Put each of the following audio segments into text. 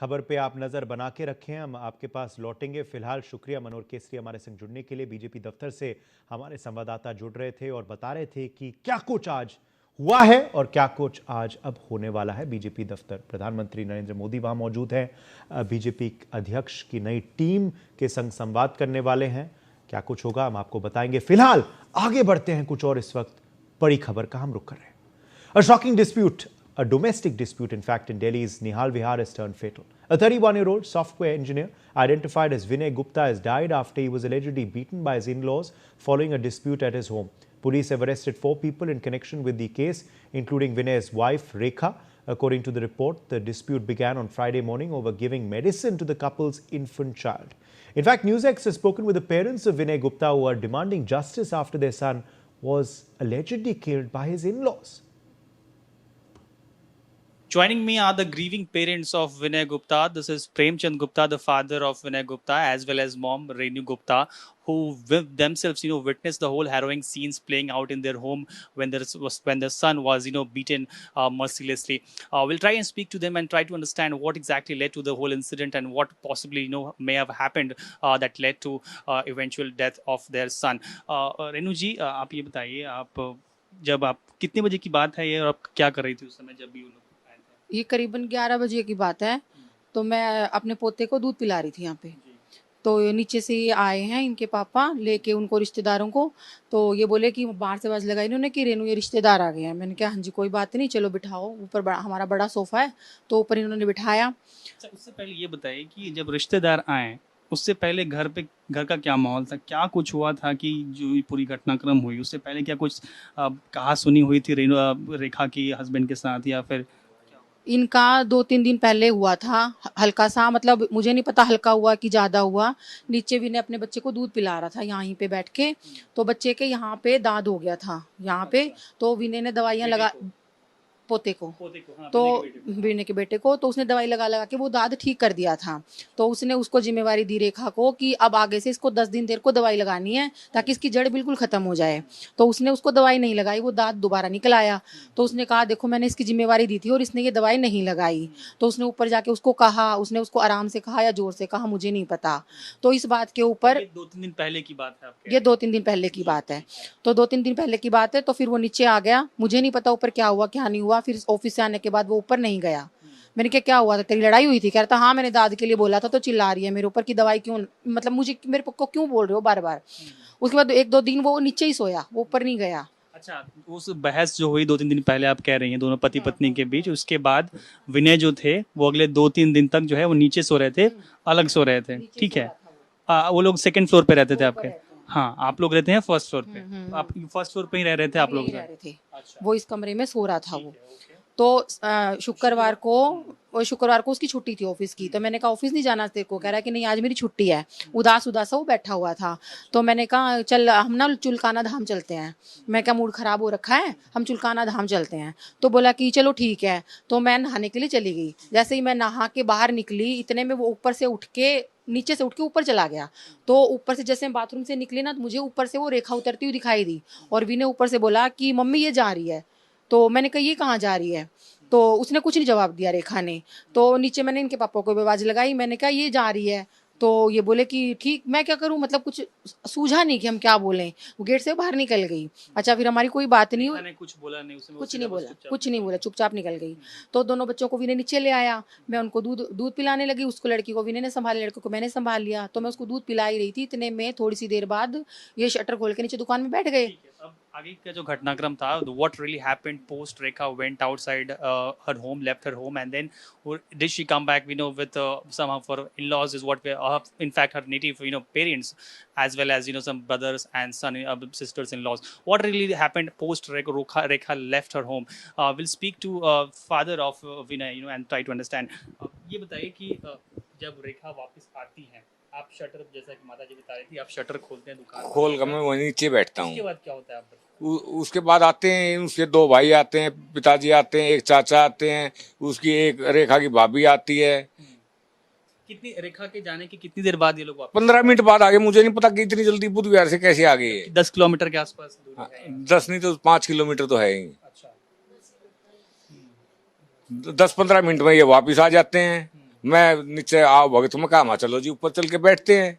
खबर पे आप नजर बना के रखें, हम आपके पास लौटेंगे। फिलहाल शुक्रिया मनोहर केसरी हमारे संग जुड़ने के लिए। बीजेपी दफ्तर से हमारे संवाददाता जुड़ रहे थे और बता रहे थे कि क्या कुछ आज हुआ है और क्या कुछ आज अब होने वाला है बीजेपी दफ्तर। प्रधानमंत्री नरेंद्र मोदी वहां मौजूद हैं, बीजेपी अध्यक्ष की नई टीम के संग संवाद करने वाले हैं। क्या कुछ होगा हम आपको बताएंगे। फिलहाल आगे बढ़ते हैं कुछ और इस वक्त बड़ी खबर का हम रुख कर रहे हैं। A shocking dispute, a domestic dispute, in fact, in Delhi's Nihal Vihar has turned fatal. A 31-year-old software engineer identified as Vinay Gupta has died after he was allegedly beaten by his in-laws following a dispute at his home. Police have arrested 4 people in connection with the case, including Vinay's wife, Rekha. According to the report, the dispute began on Friday morning over giving medicine to the couple's infant child. In fact, NewsX has spoken with the parents of Vinay Gupta who are demanding justice after their son was allegedly killed by his in-laws. Joining me are the grieving parents of Vinay Gupta. This is Premchand Gupta, the father of Vinay Gupta, as well as mom Renu Gupta, who themselves, witnessed the whole harrowing scenes playing out in their home when their son was, beaten mercilessly. We'll try and speak to them and try to understand what exactly led to the whole incident and what possibly, may have happened that led to eventual death of their son. Renu ji, आप ये बताइए, आप जब आप कितने बजे की बात है ये और आप क्या कर रही थी उस समय जब भी ये करीबन 11 बजे की बात है। तो मैं अपने पोते को दूध पिला रही थी यहाँ पे। तो नीचे से ये आए हैं इनके पापा लेके उनको रिश्तेदारों को। तो ये बोले कि बाहर से आवाज़ लगाई इन्होंने कि रेनू ये रिश्तेदार आ गए हैं। मैंने कहा हाँ जी कोई बात नहीं, चलो बिठाओ। ऊपर हमारा बड़ा सोफ़ा है तो ऊपर इन्होंने बिठाया। अच्छा, उससे पहले ये बताइए कि जब रिश्तेदार आए उससे पहले घर का क्या माहौल था, क्या कुछ हुआ था कि जो पूरी घटनाक्रम हुई उससे पहले क्या कुछ कहा सुनी हुई थी रेखा की हस्बैंड के साथ, या फिर इनका 2-3 दिन पहले हुआ था हल्का सा, मतलब मुझे नहीं पता हल्का हुआ कि ज़्यादा हुआ। नीचे विनय अपने बच्चे को दूध पिला रहा था यहीं पे बैठ के, तो बच्चे के यहाँ पे दाद हो गया था यहाँ पे। तो विनय ने दवाइयाँ लगा पोते को हाँ, तो विनय के बेटे को, तो उसने दवाई लगा लगा के वो दाद ठीक कर दिया था। तो उसने उसको जिम्मेवारी दी रेखा को कि अब आगे से इसको 10 दिन देर को दवाई लगानी है ताकि इसकी जड़ बिल्कुल ख़त्म हो जाए। तो उसने उसको दवाई नहीं लगाई, वो दाद दोबारा निकल आया। तो उसने कहा देखो मैंने इसकी जिम्मेवारी दी थी और इसने ये दवाई नहीं लगाई। तो उसने ऊपर जाके उसको कहा, उसने उसको आराम से कहा या जोर से कहा मुझे नहीं पता। तो इस बात के ऊपर 2-3 दिन पहले की बात है आपके? ये 2-3 दिन पहले की बात है। तो 2-3 दिन पहले की बात है। तो फिर वो नीचे आ गया, मुझे नहीं पता ऊपर क्या हुआ क्या नहीं हुआ। फिर ऑफिस से आने के बाद वो ऊपर नहीं गया। मैंने कहा क्या हुआ था, तेरी लड़ाई हुई थी? कह रहा था हाँ मैंने दाद के लिए बोला था तो चिल्ला रही है मेरे ऊपर की दवाई क्यों, मतलब मुझे मेरे को क्यों बोल रहे हो बार बार। उसके बाद 1-2 दिन वो नीचे ही सोया, वो ऊपर नहीं गया। अच्छा, उस बहस जो हुई 2-3 दिन पहले आप कह रही हैं दोनों पति पत्नी के बीच, उसके बाद विनय जो थे वो अगले 2-3 दिन तक जो है वो नीचे सो रहे थे, अलग सो रहे थे, ठीक है? वो लोग 2nd फ्लोर पे रहते थे आपके? हाँ, आप लोग रहते हैं 1st फ्लोर पे। आप 1st फ्लोर पे ही रह रहे थे आप लोग? वो इस कमरे में सो रहा था वो। तो शुक्रवार को उसकी छुट्टी थी ऑफिस की। तो मैंने कहा ऑफिस नहीं जाना तेरे को? कह रहा है कि नहीं आज मेरी छुट्टी है। उदास उदास वो बैठा हुआ था। तो मैंने कहा चल हम ना चुलकाना धाम चलते हैं। मैं क्या मूड खराब हो रखा है, हम चुलकाना धाम चलते हैं। तो बोला कि चलो ठीक है। तो मैं नहाने के लिए चली गई। जैसे ही मैं नहा के बाहर निकली इतने में वो ऊपर से उठ के नीचे से उठ के ऊपर चला गया। तो ऊपर से जैसे बाथरूम से निकली ना तो मुझे ऊपर से वो रेखा उतरती हुई दिखाई दी और विनय ऊपर से बोला कि मम्मी ये जा रही है। तो मैंने कहा ये कहाँ जा रही है? तो उसने कुछ नहीं जवाब दिया रेखा ने। तो नीचे मैंने इनके पापा को भी आवाज़ लगाई, मैंने कहा ये जा रही है। तो ये बोले कि ठीक, मैं क्या करूं, मतलब कुछ सूझा नहीं कि हम क्या बोलें। वो गेट से बाहर निकल गई। अच्छा फिर हमारी कोई बात नहीं हुई, कुछ बोला नहीं उसने? कुछ नहीं बोला, चुपचाप निकल गई। तो दोनों बच्चों को विनय नीचे ले आया। मैं उनको दूध पिलाने लगी। उसको लड़की को विनय ने संभाल लिया, लड़के को मैंने संभाल लिया। तो मैं उसको दूध पिला ही रही थी, इतने में थोड़ी सी देर बाद ये शटर खोल के नीचे दुकान में बैठ गए। अब आगे का जो घटनाक्रम था, what really happened post Rekha went outside her home, left her home, and then did she come back, with some of her in-laws, is what we in fact her native, parents, as well as, some brothers and sisters-in-laws. What really happened post Rekha left her home? We'll speak to father of Vinay, and try to understand. ये बताइए कि जब रेखा वापस आती है, आप shutter, जैसा कि माता जी बता रही थी, आप शटर खोलते हैं दुकान खोल कर मैं वहीं नीचे बैठता हूँ। उसके बाद क्या होता है आप? उसके बाद आते हैं उसके 2 भाई आते हैं, पिताजी आते हैं, एक चाचा आते हैं, उसकी एक रेखा की भाभी आती है। कितनी रेखा के जाने की कितनी देर बाद ये लोग वापस? 15 मिनट बाद आगे। मुझे नहीं पता कि इतनी जल्दी बुध विहार से कैसे आ गए। 10 किलोमीटर के आसपास दूरी है। 10 नहीं तो 5 किलोमीटर तो है ही। अच्छा। 10-15 मिनट में ये वापिस आ जाते हैं मैं नीचे आओ भगत में कहा चलो जी ऊपर चल के बैठते हैं।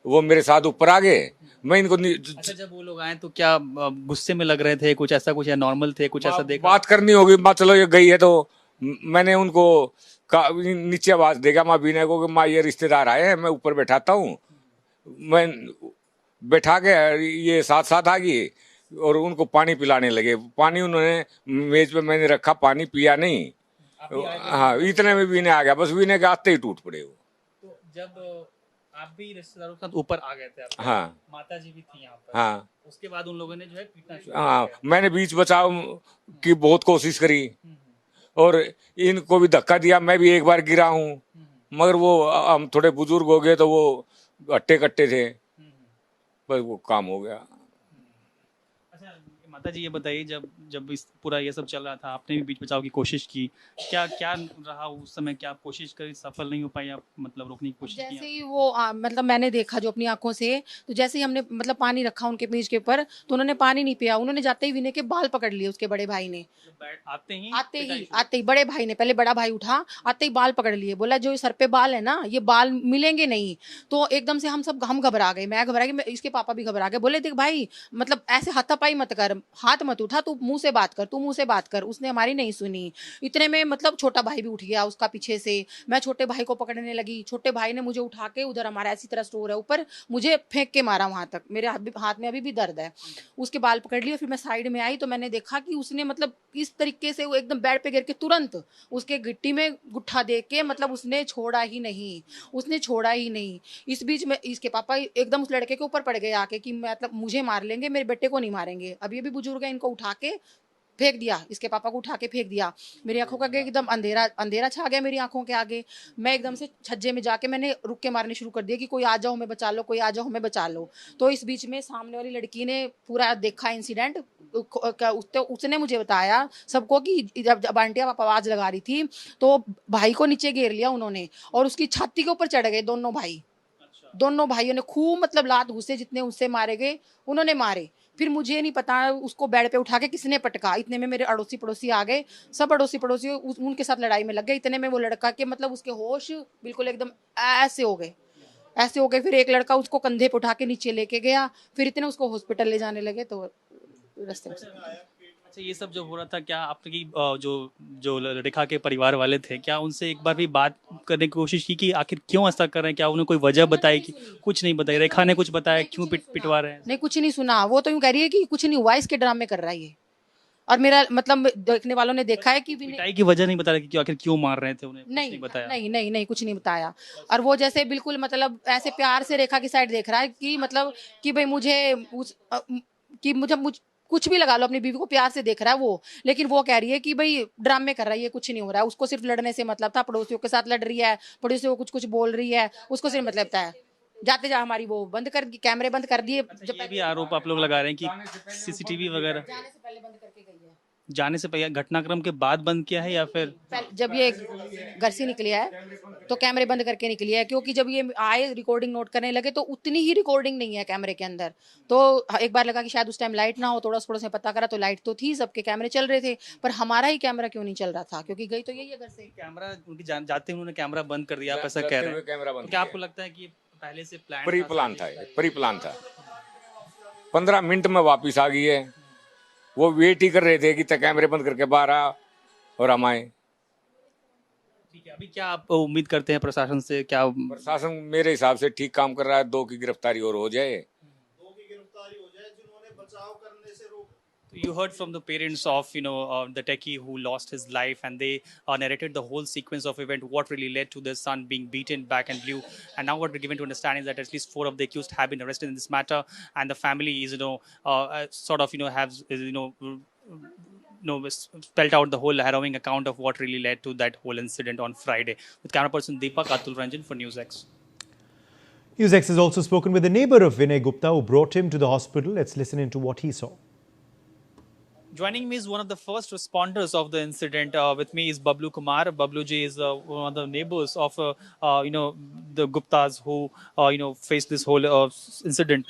वो मेरे साथ ऊपर आ गए, मैं इनको अच्छा, जब वो लोग आए तो क्या गुस्से में लग रहे थे, कुछ ऐसा, कुछ या नॉर्मल थे, कुछ ऐसा देखा? बात करनी होगी, माँ चलो ये गई है तो मैंने उनको नीचे आवाज देगा माँ बीना को कि माँ ये रिश्तेदार आए हैं, मैं ऊपर बैठाता हूँ। मैं बैठा के ये साथ साथ आ गई और उनको पानी पिलाने लगे। पानी उन्होंने मेज पे मैंने रखा, पानी पिया नहीं। हाँ, इतने में बीने आ गया, बस बीने के आते ही टूट पड़े वो। तो जब आप भी रिश्तेदारों के साथ ऊपर आ गए थे आपके, हाँ माता जी भी थी यहाँ पर, हाँ उसके बाद उन लोगों ने जो है पीटना शुरू हाँ, कर मैंने बीच बचाव की बहुत कोशिश करी और इनको भी धक्का दिया। मैं भी एक बार गिरा हूँ, मगर वो हम थोड़े बुजुर्ग हो गए तो वो हट्टे कट्टे थे, बस वो काम हो गया। अच्छा माता जी, ये बताइए, जब जब इस पूरा ये सब चल रहा था, आपने भी बीच बचाव की कोशिश की, क्या क्या रहा उस समय? क्या आप कोशिश करी, सफल नहीं हो पाई आप, मतलब रोकने की कोशिश की जैसे आप? ही वो मतलब मैंने देखा जो अपनी आंखों से, तो जैसे ही हमने मतलब पानी रखा उनके मेज के ऊपर, तो उन्होंने पानी नहीं पिया। उन्होंने जाते ही विनय के बाल पकड़ लिए, उसके बड़े भाई ने। आते ही बड़े भाई ने, पहले बड़ा भाई उठा, आते ही बाल पकड़ लिए, बोला जो सर पे बाल है ना, ये बाल मिलेंगे नहीं। तो एकदम से हम घबरा गए, मैं घबरा गई, इसके पापा भी घबरा गए। बोले देख भाई, मतलब ऐसे हाथापाई मत कर, हाथ मत उठा, तू मुंह से बात कर, तू मुंह से बात कर। उसने हमारी नहीं सुनी। इतने में मतलब छोटा भाई भी उठ गया उसका पीछे से। मैं छोटे भाई को पकड़ने लगी, छोटे भाई ने मुझे उठा के, उधर हमारा ऐसी तरह स्टोर है ऊपर, मुझे फेंक के मारा वहां तक। मेरे हाथ में अभी भी दर्द है। उसके बाल पकड़ लिए, फिर मैं साइड में आई तो मैंने देखा कि उसने मतलब इस तरीके से वो एकदम बेड पे गिर के तुरंत उसके गिट्टी में गुट्ठा दे के, मतलब उसने छोड़ा ही नहीं, उसने छोड़ा ही नहीं। इस बीच में इसके पापा एकदम उस लड़के के ऊपर पड़ गए आके कि मतलब मुझे मार लेंगे, मेरे बेटे को नहीं मारेंगे। अब ये भी बुजुर्ग है, इनको उठा के फेंक दिया, इसके पापा को उठा के फेंक दिया। मेरी आंखों के आगे एकदम अंधेरा अंधेरा छा गया, मेरी आंखों के आगे। मैं एकदम से छज्जे में जाके मैंने रुक के मारने शुरू कर दिया कि कोई आ जाओ हमें बचा लो, कोई आ जाओ हमें बचा लो। तो इस बीच में सामने वाली लड़की ने पूरा देखा इंसिडेंट। उसने मुझे बताया सबको कि जब आंटिया पापा आवाज लगा रही थी तो भाई को नीचे घेर लिया उन्होंने और उसकी छाती के ऊपर चढ़ गए दोनों भाई। दोनों भाइयों ने खूब मतलब लात घुसे जितने उससे मारे गए उन्होंने मारे। फिर मुझे नहीं पता उसको बेड पे उठा के किसने पटका। इतने में मेरे अड़ोसी पड़ोसी आ गए, सब अड़ोसी पड़ोसी उनके साथ लड़ाई में लग गए। इतने में वो लड़का के मतलब उसके होश बिल्कुल एकदम ऐसे हो गए, ऐसे हो गए। फिर एक लड़का उसको कंधे पे उठा के नीचे लेके गया, फिर इतने उसको हॉस्पिटल ले जाने लगे तो रास्ते में। अच्छा, ये सब जो हो रहा था, क्या आपकी जो जो रेखा के परिवार वाले थे, क्या उनसे एक बार भी बात करने की कोशिश की कि आखिर क्यों ऐसा कर रहे हैं? क्या उन्हें कोई वजह बताई? कि कुछ नहीं बताई, रेखा ने कुछ बताया क्यों पिटवा रहे हैं? नहीं, कुछ नहीं सुना। वो तो यूं कह रही है कि कुछ नहीं हुआ, इसके ड्रामे कर रहा है ये। और मेरा मतलब देखने वालों ने देखा है कि पिटाई की वजह नहीं बता रहे कि आखिर क्यों मार रहे थे उन्हें? कुछ नहीं नहीं बताया? नहीं कुछ नहीं बताया। और वो जैसे बिल्कुल मतलब ऐसे प्यार से रेखा की साइड देख रहा है कि मतलब कि भाई मुझे कि मुझे कुछ भी लगा लो, अपनी बीवी को प्यार से देख रहा है वो। लेकिन वो कह रही है कि भाई ड्रामे कर रहा है ये, कुछ नहीं हो रहा है। उसको सिर्फ लड़ने से मतलब था, पड़ोसियों के साथ लड़ रही है, पड़ोसियों को कुछ कुछ बोल रही है, उसको सिर्फ मतलब था। जाते जा हमारी वो बंद कर, कैमरे बंद कर दिए। ये भी आरोप आप लोग लगा रहे हैं कि सीसीटीवी वगैरह जाने से पहले बंद करके गई है। जाने से पहले, घटनाक्रम के बाद बंद किया है या फिर? जब ये घर से निकली है तो कैमरे बंद करके निकली है, क्योंकि जब ये आए रिकॉर्डिंग नोट करने लगे तो उतनी ही रिकॉर्डिंग नहीं है कैमरे के अंदर। तो एक बार लगा कि शायद उस टाइम लाइट ना हो, थोड़ा थोड़ा से पता करा तो लाइट तो थी, सबके कैमरे चल रहे थे, पर हमारा ही कैमरा क्यों नहीं चल रहा था? क्योंकि गई तो यही है घर से। कैमरा उनकी जाते उन्होंने कैमरा बंद कर दिया, आप ऐसा कह रहे हैं? कैमरा तो बंद क्या आपको लगता है कि पहले से प्री प्लान था, प्री प्लान था। 15 मिनट में वापिस आ गई है। वो वेट ही कर रहे थे कि कैमरे बंद करके बाहर आ और हम आए। ठीक है, अभी क्या आप उम्मीद करते हैं प्रशासन से? क्या प्रशासन मेरे हिसाब से ठीक काम कर रहा है। 2 की गिरफ्तारी और हो जाए, जिन्होंने बचाव करने से रोक। You heard from the parents of the techie who lost his life, and they narrated the whole sequence of event, what really led to their son being beaten back and blue. And now what we're given to understand is that at least 4 of the accused have been arrested in this matter, and the family is sort of has spelled out the whole harrowing account of what really led to that whole incident on Friday. With camera person Deepak Atul Ranjan for NewsX. NewsX has also spoken with a neighbor of Vinay Gupta who brought him to the hospital. Let's listen into what he saw. Joining me is one of the first responders of the incident. With me is Bablu Kumar. Bablu ji is one of the neighbors of the Guptas who faced this whole incident.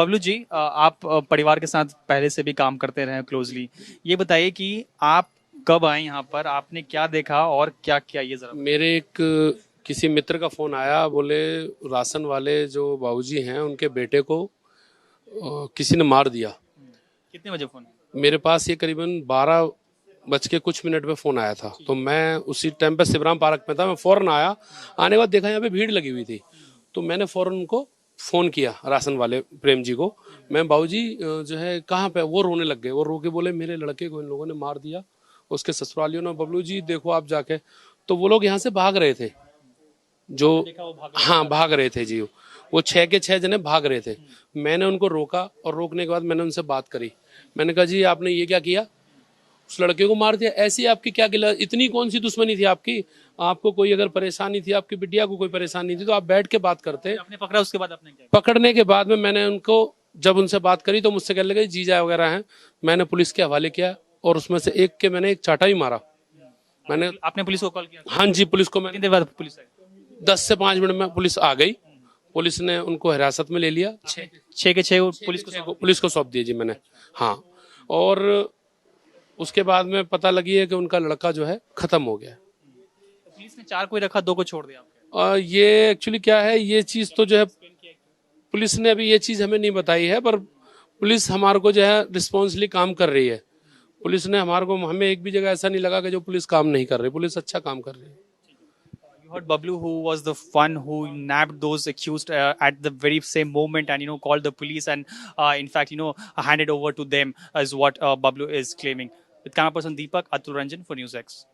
Bablu ji, आप परिवार के साथ पहले से भी काम करते रहे क्लोजली। ये बताइए कि आप कब आए यहाँ पर, आपने क्या देखा और क्या किया, ये जरा मेरे एक किसी मित्र का फोन आया, बोले राशन वाले जो बाबूजी हैं उनके बेटे को किसी ने मार दिया। कितने बजे फोन? मेरे पास ये करीबन 12 बज के कुछ मिनट पे फोन आया था। तो मैं उसी टाइम पे शिवराम पार्क में था, मैं फौरन आया। आने के बाद देखा यहाँ पे भीड़ लगी हुई थी, तो मैंने फौरन उनको फोन किया, राशन वाले प्रेम जी को। मैं बाबूजी जो है कहाँ पे? वो रोने लग गए। वो रो के बोले मेरे लड़के को इन लोगों ने मार दिया, उसके ससुरालियों ने। बबलू जी देखो आप जाके। तो वो लोग यहाँ से भाग रहे थे, जो हाँ भाग रहे थे जी। वो 6 के 6 जने भाग रहे थे। मैंने उनको रोका और रोकने के बाद मैंने उनसे बात करी। मैंने कहा जी आपने ये क्या किया, उस लड़के को मार दिया, ऐसी आपकी क्या गिला, इतनी कौन सी दुश्मनी थी आपकी? आपको कोई अगर परेशानी थी, आपकी बिटिया को कोई परेशानी थी तो आप बैठ के बात करते। आपने पकड़ा, उसके बाद आपने क्या पकड़ने के बाद में मैंने उनको जब उनसे बात करी तो मुझसे कहने लगे जीजा वगैरह हैं। मैंने पुलिस के हवाले किया और उसमें से एक के मैंने एक चाटा ही मारा। मैंने आपने पुलिस को कॉल किया? हाँ जी, पुलिस को मैंने कितनी देर बाद पुलिस आई? 10 से 5 मिनट में पुलिस आ गई। पुलिस ने उनको हिरासत में ले लिया। 6 के 6 पुलिस को सौंप दिया जी मैंने। हाँ, और उसके बाद में पता लगी है कि उनका लड़का जो है खत्म हो गया। पुलिस ने 4 को ही रखा, 2 को छोड़ दिया आपके? और ये एक्चुअली क्या है, ये चीज तो जो है पुलिस ने अभी ये चीज हमें नहीं बताई है, पर पुलिस हमारे को जो है रिस्पॉन्सिबली काम कर रही है। पुलिस ने हमारे को, हमें एक भी जगह ऐसा नहीं लगा कि जो पुलिस काम नहीं कर रही। पुलिस अच्छा काम कर रही है। You heard Bablu, who was the one who nabbed those accused at the very same moment, and called the police and in fact handed over to them, is what Bablu is claiming. With camera person Deepak, Atul Ranjan for News X.